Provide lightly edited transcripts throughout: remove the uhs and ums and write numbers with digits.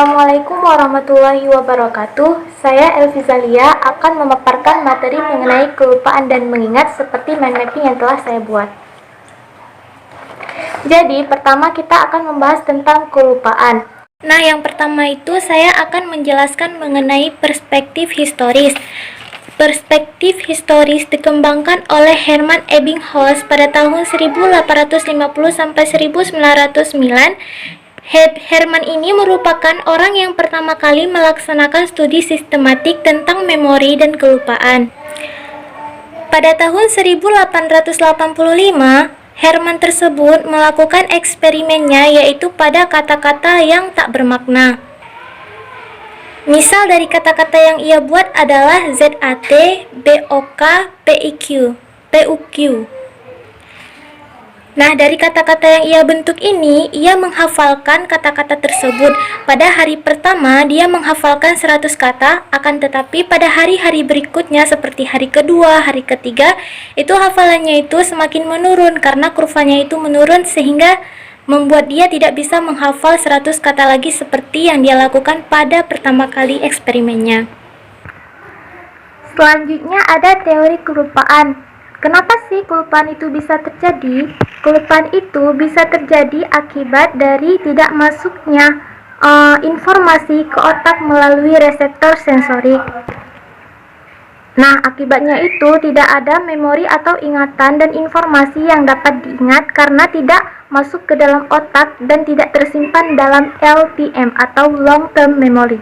Assalamualaikum warahmatullahi wabarakatuh. Saya Elvi Zalia akan memaparkan materi mengenai kelupaan dan mengingat seperti mind mapping yang telah saya buat. Jadi, pertama kita akan membahas tentang kelupaan. Nah, yang pertama itu saya akan menjelaskan mengenai perspektif historis. Perspektif historis dikembangkan oleh Hermann Ebbinghaus pada tahun 1850 sampai 1909. Herman ini merupakan orang yang pertama kali melaksanakan studi sistematik tentang memori dan kelupaan. Pada tahun 1885, Herman tersebut melakukan eksperimennya yaitu pada kata-kata yang tak bermakna. Misal dari kata-kata yang ia buat adalah ZAT, BOK, PIQ, PUQ. Nah, dari kata-kata yang ia bentuk ini, ia menghafalkan kata-kata tersebut. Pada hari pertama, dia menghafalkan 100 kata, akan tetapi pada hari-hari berikutnya seperti hari kedua, hari ketiga, itu hafalannya itu semakin menurun karena kurvanya itu menurun sehingga membuat dia tidak bisa menghafal 100 kata lagi seperti yang dia lakukan pada pertama kali eksperimennya. Selanjutnya ada teori kelupaan. Kenapa sih kelupaan itu bisa terjadi? Kelupaan itu bisa terjadi akibat dari tidak masuknya informasi ke otak melalui reseptor sensorik. Nah, akibatnya itu tidak ada memori atau ingatan dan informasi yang dapat diingat karena tidak masuk ke dalam otak dan tidak tersimpan dalam LTM atau long term memory.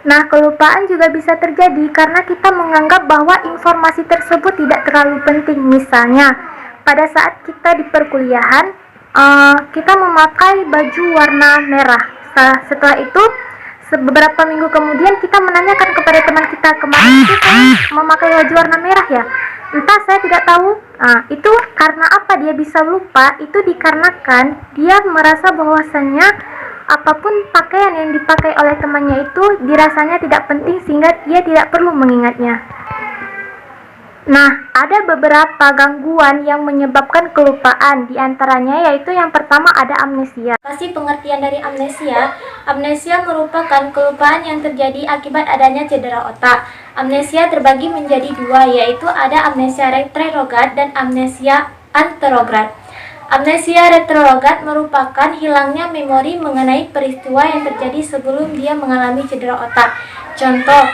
Nah, kelupaan juga bisa terjadi karena kita menganggap bahwa informasi tersebut tidak terlalu penting. Misalnya, pada saat kita di perkuliahan, kita memakai baju warna merah. Setelah itu, beberapa minggu kemudian kita menanyakan kepada teman kita, kemarin kita memakai baju warna merah ya? Entah, saya tidak tahu. Nah, itu karena apa dia bisa lupa? Itu dikarenakan dia merasa bahwasannya apapun pakaian yang dipakai oleh temannya itu dirasanya tidak penting sehingga dia tidak perlu mengingatnya. Nah, ada beberapa gangguan yang menyebabkan kelupaan. Di antaranya yaitu yang pertama ada amnesia. Pasti pengertian dari amnesia. Amnesia merupakan kelupaan yang terjadi akibat adanya cedera otak. Amnesia terbagi menjadi dua, yaitu ada amnesia retrograd dan amnesia anterograd. Amnesia retrograd merupakan hilangnya memori mengenai peristiwa yang terjadi sebelum dia mengalami cedera otak. Contoh,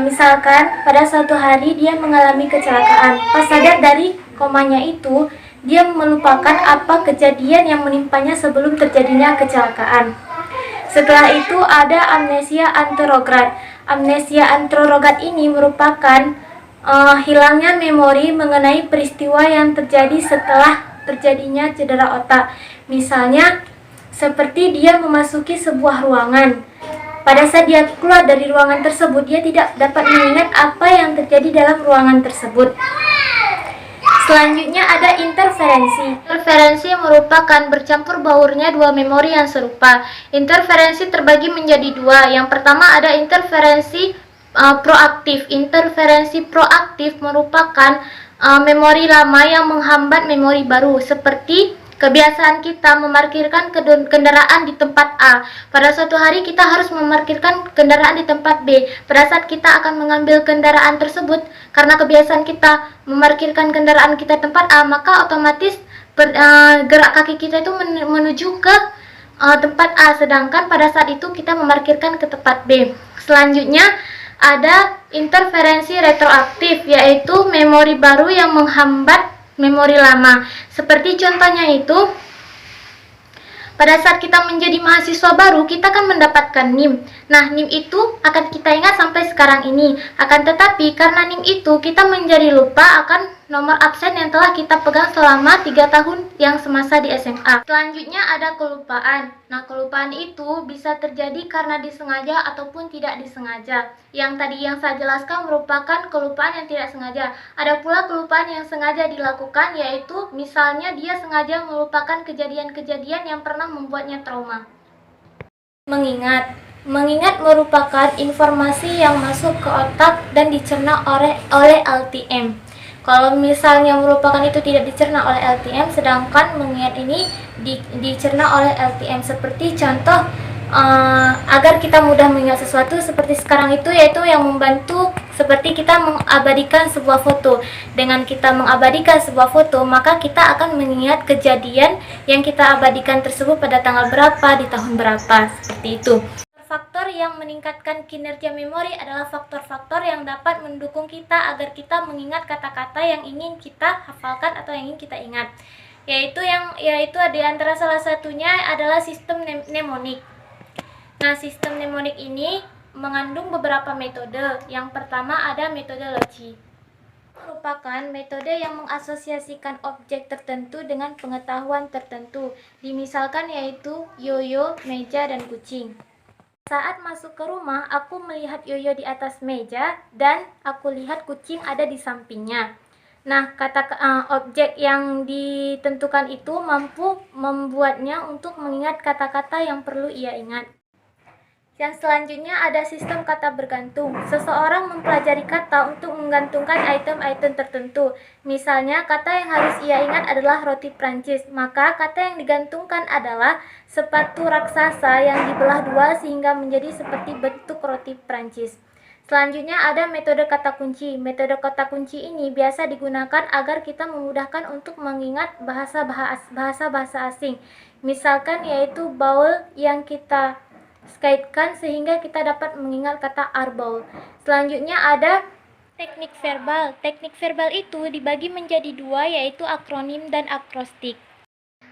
misalkan pada suatu hari dia mengalami kecelakaan. Pas sadar dari komanya itu, dia melupakan apa kejadian yang menimpanya sebelum terjadinya kecelakaan. Setelah itu ada amnesia anterograd. Amnesia anterograd ini merupakan hilangnya memori mengenai peristiwa yang terjadi setelah terjadinya cedera otak. Misalnya, seperti dia memasuki sebuah ruangan. Pada saat dia keluar dari ruangan tersebut, dia tidak dapat mengingat apa yang terjadi dalam ruangan tersebut. Selanjutnya ada interferensi. Interferensi merupakan bercampur baurnya dua memori yang serupa. Interferensi terbagi menjadi dua. Yang pertama ada interferensi proaktif. Interferensi proaktif merupakan memori lama yang menghambat memori baru, seperti kebiasaan kita memarkirkan kendaraan di tempat A. Pada suatu hari kita harus memarkirkan kendaraan di tempat B. Pada saat kita akan mengambil kendaraan tersebut, karena kebiasaan kita memarkirkan kendaraan kita tempat A, maka otomatis gerak kaki kita itu menuju ke tempat A, sedangkan pada saat itu kita memarkirkan ke tempat B. Selanjutnya ada interferensi retroaktif, yaitu memori baru yang menghambat memori lama. Seperti contohnya itu, pada saat kita menjadi mahasiswa baru, kita akan mendapatkan NIM. Nah, NIM itu akan kita ingat sampai sekarang ini. Akan tetapi, karena NIM itu kita menjadi lupa akan nomor absen yang telah kita pegang selama 3 tahun yang semasa di SMA. Selanjutnya ada kelupaan. Nah, kelupaan itu bisa terjadi karena disengaja ataupun tidak disengaja. Yang tadi yang saya jelaskan merupakan kelupaan yang tidak sengaja. Ada pula kelupaan yang sengaja dilakukan, yaitu misalnya dia sengaja melupakan kejadian-kejadian yang pernah membuatnya trauma. Mengingat merupakan informasi yang masuk ke otak dan dicerna oleh LTM. Kalau misalnya melupakan itu tidak dicerna oleh LTM, sedangkan mengingat ini dicerna oleh LTM. Seperti contoh, agar kita mudah mengingat sesuatu seperti sekarang itu, yaitu yang membantu seperti kita mengabadikan sebuah foto. Dengan kita mengabadikan sebuah foto, maka kita akan mengingat kejadian yang kita abadikan tersebut pada tanggal berapa, di tahun berapa, seperti itu. Faktor yang meningkatkan kinerja memori adalah faktor-faktor yang dapat mendukung kita agar kita mengingat kata-kata yang ingin kita hafalkan atau yang ingin kita ingat. Yaitu di antara salah satunya adalah sistem mnemonik. Nah, sistem mnemonik ini mengandung beberapa metode. Yang pertama ada metode loci. Merupakan metode yang mengasosiasikan objek tertentu dengan pengetahuan tertentu. Dimisalkan yaitu yoyo, meja, dan kucing. Saat masuk ke rumah, aku melihat yoyo di atas meja dan aku lihat kucing ada di sampingnya. Nah, objek yang ditentukan itu mampu membuatnya untuk mengingat kata-kata yang perlu ia ingat. Yang selanjutnya ada sistem kata bergantung. Seseorang mempelajari kata untuk menggantungkan item-item tertentu. Misalnya, kata yang harus ia ingat adalah roti Prancis. Maka, kata yang digantungkan adalah sepatu raksasa yang dibelah dua sehingga menjadi seperti bentuk roti Prancis. Selanjutnya ada metode kata kunci. Metode kata kunci ini biasa digunakan agar kita memudahkan untuk mengingat bahasa-bahasa asing. Misalkan yaitu baul yang kita kaitkan sehingga kita dapat mengingat kata arbol. Selanjutnya ada teknik verbal. Teknik verbal itu dibagi menjadi dua, yaitu akronim dan akrostik.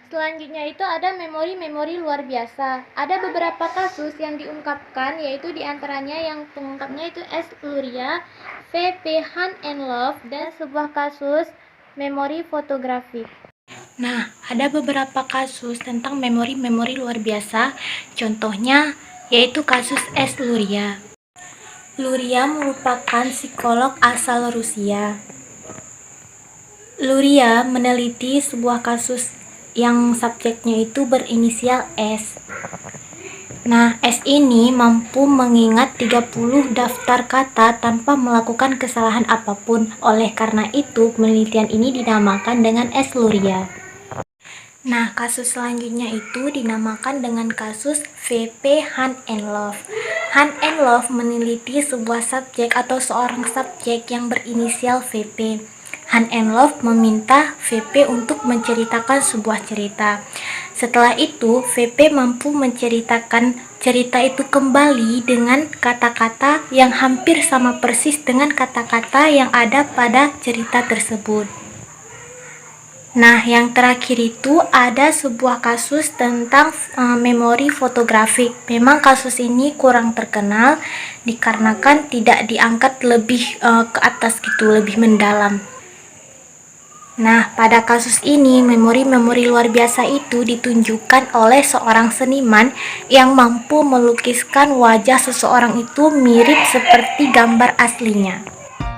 Selanjutnya itu ada memori-memori luar biasa. Ada beberapa kasus yang diungkapkan, yaitu diantaranya yang pengungkapnya itu S. Luria, V.P. Hunt and Love, dan sebuah kasus memori fotografik. Nah, ada beberapa kasus tentang memori-memori luar biasa. Contohnya yaitu kasus S. Luria. Luria merupakan psikolog asal Rusia. Luria meneliti sebuah kasus yang subjeknya itu berinisial S. Nah, S ini mampu mengingat 30 daftar kata tanpa melakukan kesalahan apapun. Oleh karena itu, penelitian ini dinamakan dengan S. Luria. Nah, kasus selanjutnya itu dinamakan dengan kasus V.P. Hunt and Love. Hunt and Love meneliti sebuah subjek atau seorang subjek yang berinisial V.P. Hunt and Love meminta V.P. untuk menceritakan sebuah cerita. Setelah itu, V.P. mampu menceritakan cerita itu kembali dengan kata-kata yang hampir sama persis dengan kata-kata yang ada pada cerita tersebut. Nah, yang terakhir itu ada sebuah kasus tentang memori fotografik. Memang kasus ini kurang terkenal dikarenakan tidak diangkat lebih ke atas gitu, lebih mendalam. Nah, pada kasus ini memori-memori luar biasa itu ditunjukkan oleh seorang seniman yang mampu melukiskan wajah seseorang itu mirip seperti gambar aslinya.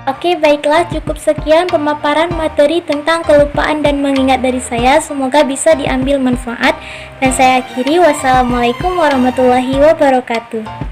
Oke, baiklah, cukup sekian pemaparan materi tentang kelupaan dan mengingat dari saya. Semoga bisa diambil manfaat dan saya akhiri. Wassalamualaikum warahmatullahi wabarakatuh.